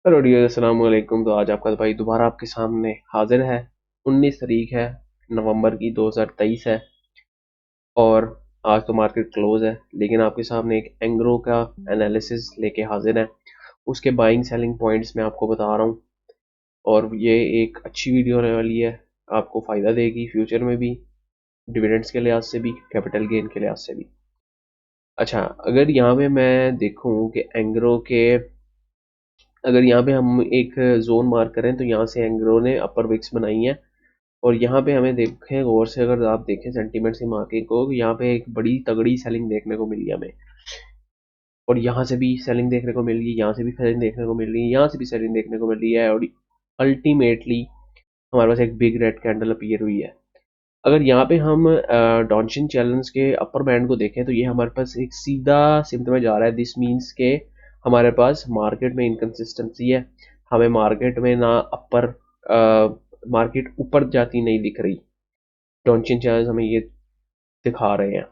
Hello dear, अस्सलाम वालेकुम। तो आज आपका भाई दोबारा आपके सामने हाजिर है। 19 तारीख है नवंबर की 2023 है और आज तो मार्केट क्लोज है, लेकिन आपके सामने एक एंग्रो का एनालिसिस लेके हाजिर है। उसके बाइंग सेलिंग पॉइंट्स मैं आपको बता रहा हूँ और ये एक अच्छी वीडियो होने वाली है। आपको फ़ायदा देगी फ्यूचर में भी, डिविडेंड्स के लिहाज से भी, कैपिटल गेन के लिहाज से भी। अच्छा, अगर यहाँ पे मैं देखूँ कि एंग्रो के, अगर यहाँ पे हम एक जोन मार्क करें तो यहाँ से एंग्रो ने अपर विक्स बनाई है और यहाँ पे हमें देखें गौर से, अगर आप देखें सेंटीमेंट से मार्केट को, यहाँ पे एक बड़ी तगड़ी सेलिंग देखने को मिली हमें और यहाँ से भी सेलिंग देखने को मिल रही है, यहाँ से भी सेलिंग देखने को मिल रही है, यहाँ से भी सेलिंग देखने को मिल रही है और अल्टीमेटली हमारे पास एक बिग रेड कैंडल अपीयर हुई है। अगर यहाँ पे हम डॉन्चिन चैलेंज के अपर बैंड को देखें तो ये हमारे पास एक सीधा सिम्ट में जा रहा है। दिस मीन्स के हमारे पास मार्केट में इनकंसिस्टेंसी है। हमें मार्केट में ना अपर मार्केट ऊपर जाती नहीं दिख रही। डॉन्चिन चैलेंज हमें ये दिखा रहे हैं।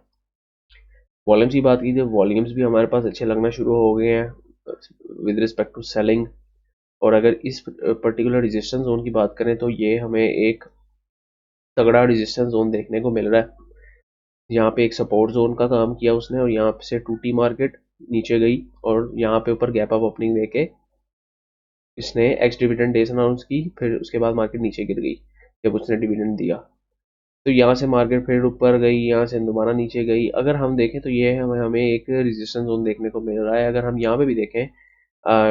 वॉल्यूम्स की बात कीजिए, वॉल्यूम्स भी हमारे पास अच्छे लगना शुरू हो गए हैं विद रिस्पेक्ट टू सेलिंग। और अगर इस पर्टिकुलर रेजिस्टेंस जोन की बात करें तो ये हमें एक तगड़ा रेजिस्टेंस जोन देखने को मिल रहा है। यहाँ पे एक सपोर्ट जोन का काम किया उसने और यहाँ से टूटी मार्केट, नीचे गई और यहाँ पे ऊपर गैप अप ओपनिंग देके इसने एक्स डिविडेंड डेज अनाउंस की। फिर उसके बाद मार्केट नीचे गिर गई जब उसने डिविडेंड दिया। तो यहाँ से मार्केट फिर ऊपर गई, यहाँ से दोबारा नीचे गई। अगर हम देखें तो ये हमें एक रेजिस्टेंस जोन देखने को मिल रहा है। अगर हम यहाँ पे भी देखें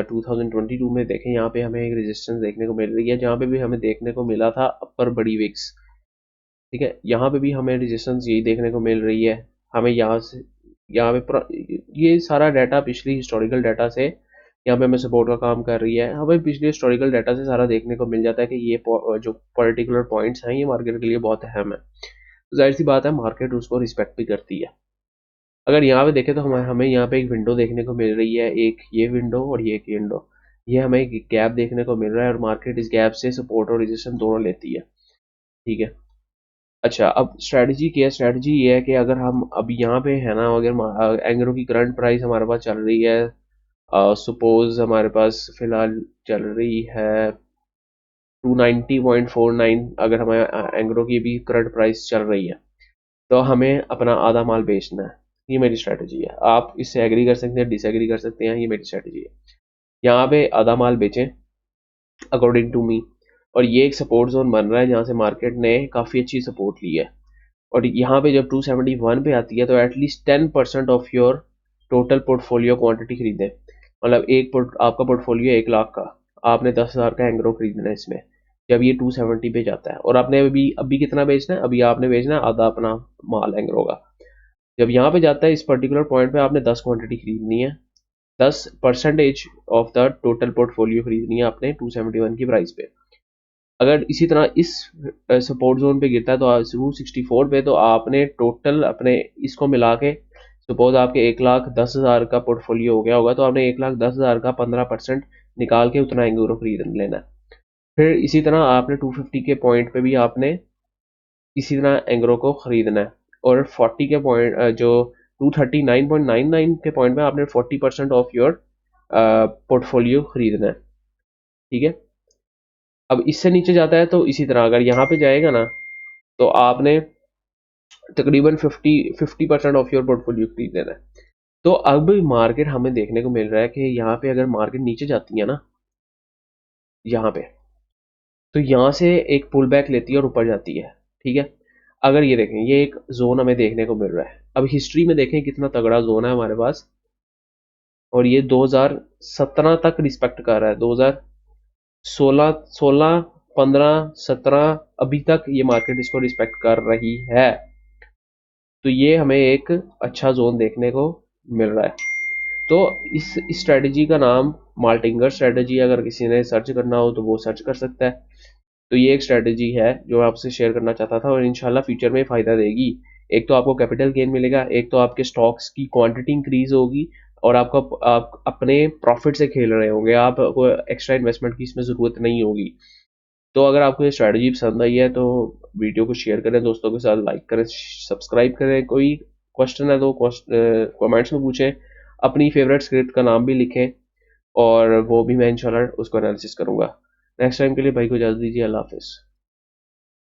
2022 में देखें, यहाँ पे हमें एक रेजिस्टेंस देखने को मिल रही है, जहाँ पे भी हमें देखने को मिला था अपर बड़ी विक्स। ठीक है, यहाँ पे भी हमें रेजिस्टेंस यही देखने को मिल रही है। हमें यहाँ से यहाँ पे ये सारा डाटा पिछली हिस्टोरिकल डाटा से यहाँ पे हमें सपोर्ट का काम कर रही है। हमें पिछले हिस्टोरिकल डाटा से सारा देखने को मिल जाता है कि ये जो पर्टिकुलर पॉइंट्स हैं ये मार्केट के लिए बहुत अहम है। तो जाहिर सी बात है मार्केट उसको रिस्पेक्ट भी करती है। अगर यहाँ पे देखें तो हमें यहाँ पे एक विंडो देखने को मिल रही है, एक ये विंडो और ये एक विंडो। ये हमें एक गैप देखने को मिल रहा है और मार्केट इस गैप से सपोर्ट और रेजिस्टेंस दोनों लेती है। ठीक है। अच्छा, अब स्ट्रैटेजी क्या है? स्ट्रैटेजी ये है कि अगर हम अब यहाँ पे है ना, अगर एंग्रो की करंट प्राइस हमारे पास चल रही है, सपोज हमारे पास फिलहाल चल रही है 290.49, अगर हमें एंग्रो की भी करंट प्राइस चल रही है तो हमें अपना आधा माल बेचना है। ये मेरी स्ट्रैटेजी है। आप इससे एग्री कर सकते हैं, डिसएग्री कर सकते हैं, ये मेरी स्ट्रैटेजी है। यहाँ पे आधा माल बेचें अकॉर्डिंग टू मी। और ये एक सपोर्ट जोन बन रहा है जहाँ से मार्केट ने काफ़ी अच्छी सपोर्ट ली है और यहाँ पे जब 271 पे आती है तो at least 10% of your total portfolio quantity खरीदें। मतलब आपका पोर्टफोलियो 1 लाख का, आपने 10,000 का एंग्रो खरीदना है इसमें जब ये 270 पे जाता है। और आपने अभी कितना बेचना है? अभी आपने बेचना है आधा अपना माल एंग्रो का। जब यहाँ पे जाता है इस पर्टिकुलर पॉइंट पे, आपने 10 क्वांटिटी खरीदनी है। 10% ऑफ द टोटल पोर्टफोलियो खरीदनी है आपने 271 की प्राइस पे। अगर इसी तरह इस सपोर्ट जोन पे गिरता है तो 264 पे, तो आपने टोटल अपने इसको मिला के, सपोज आपके 1,10,000 का पोर्टफोलियो हो गया होगा, तो आपने 1,10,000 का 15% निकाल के उतना एंगूरो खरीद लेना है। फिर इसी तरह आपने 250 के पॉइंट पे भी आपने इसी तरह एंग्रो को खरीदना है और 40 के पॉइंट जो 239.99 के पॉइंट पे आपने 40% ऑफ योर पोर्टफोलियो खरीदना है। ठीक है। अब इससे नीचे जाता है तो इसी तरह अगर यहाँ पे जाएगा ना तो आपने तकरीबन 50% ऑफ योर पोर्टफोलियो खरीद लेना है। तो अब मार्केट हमें देखने को मिल रहा है कि यहाँ पे अगर मार्केट नीचे जाती है ना, यहाँ पे, तो यहाँ से एक पुल बैक लेती है और ऊपर जाती है। ठीक है। अगर ये देखें, ये एक जोन हमें देखने को मिल रहा है। अब हिस्ट्री में देखें कितना तगड़ा जोन है हमारे पास और ये 2017 तक रिस्पेक्ट कर रहा है। 2016, 16, 15, 17 अभी तक ये मार्केट इसको रिस्पेक्ट कर रही है। तो ये हमें एक अच्छा जोन देखने को मिल रहा है। तो इस स्ट्रेटजी का नाम मार्टिंगर स्ट्रेटजी, अगर किसी ने सर्च करना हो तो वो सर्च कर सकता है। तो ये एक स्ट्रेटजी है जो मैं आपसे शेयर करना चाहता था और इंशाल्लाह फ्यूचर में फ़ायदा देगी। एक तो आपको कैपिटल गेन मिलेगा, एक तो आपके स्टॉक्स की क्वांटिटी इंक्रीज होगी और आप अपने प्रॉफिट से खेल रहे होंगे। आपको एक्स्ट्रा इन्वेस्टमेंट की इसमें ज़रूरत नहीं होगी। तो अगर आपको ये स्ट्रेटजी पसंद आई है तो वीडियो को शेयर करें, दोस्तों के साथ लाइक करें, सब्सक्राइब करें। कोई क्वेश्चन है तो कमेंट्स में पूछें। अपनी फेवरेट स्क्रिप्ट का नाम भी लिखें और वो भी मैं इंशाल्लाह उसको एनालिसिस करूंगा। नेक्स्ट टाइम के लिए भाई को इजाज़त दीजिए। अल्लाह हाफिज़।